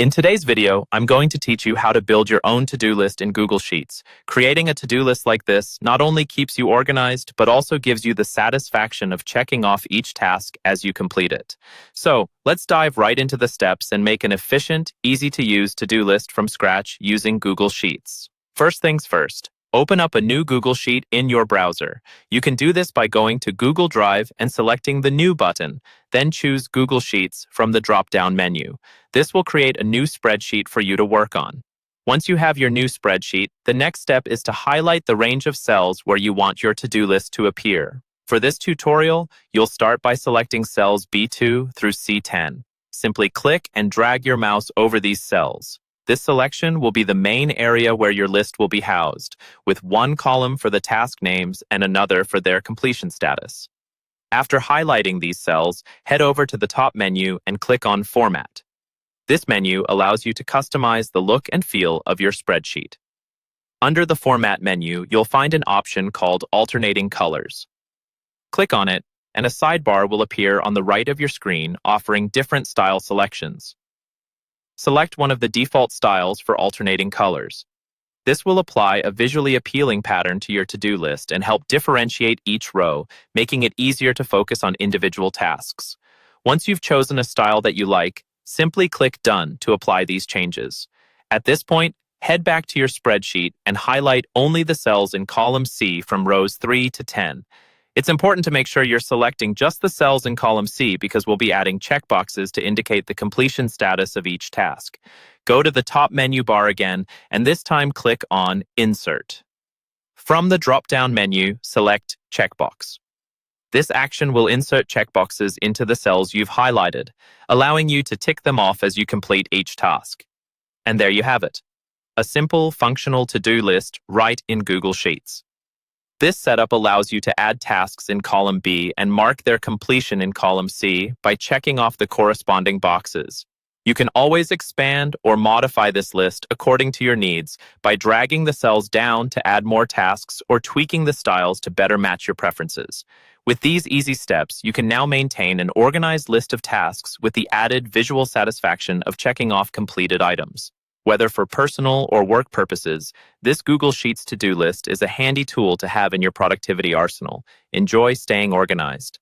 In today's video, I'm going to teach you how to build your own to-do list in Google Sheets. Creating a to-do list like this not only keeps you organized, but also gives you the satisfaction of checking off each task as you complete it. So, let's dive right into the steps and make an efficient, easy-to-use to-do list from scratch using Google Sheets. First things first. Open up a new Google Sheet in your browser. You can do this by going to Google Drive and selecting the New button, then choose Google Sheets from the drop-down menu. This will create a new spreadsheet for you to work on. Once you have your new spreadsheet, the next step is to highlight the range of cells where you want your to-do list to appear. For this tutorial, you'll start by selecting cells B2 through C10. Simply click and drag your mouse over these cells. This selection will be the main area where your list will be housed, with one column for the task names and another for their completion status. After highlighting these cells, head over to the top menu and click on Format. This menu allows you to customize the look and feel of your spreadsheet. Under the Format menu, you'll find an option called Alternating Colors. Click on it, and a sidebar will appear on the right of your screen offering different style selections. Select one of the default styles for alternating colors. This will apply a visually appealing pattern to your to-do list and help differentiate each row, making it easier to focus on individual tasks. Once you've chosen a style that you like, simply click Done to apply these changes. At this point, head back to your spreadsheet and highlight only the cells in column C from rows 3 to 10. It's important to make sure you're selecting just the cells in column C because we'll be adding checkboxes to indicate the completion status of each task. Go to the top menu bar again, and this time click on Insert. From the drop-down menu, select Checkbox. This action will insert checkboxes into the cells you've highlighted, allowing you to tick them off as you complete each task. And there you have it, a simple, functional to-do list right in Google Sheets. This setup allows you to add tasks in column B and mark their completion in column C by checking off the corresponding boxes. You can always expand or modify this list according to your needs by dragging the cells down to add more tasks or tweaking the styles to better match your preferences. With these easy steps, you can now maintain an organized list of tasks with the added visual satisfaction of checking off completed items. Whether for personal or work purposes, this Google Sheets to-do list is a handy tool to have in your productivity arsenal. Enjoy staying organized.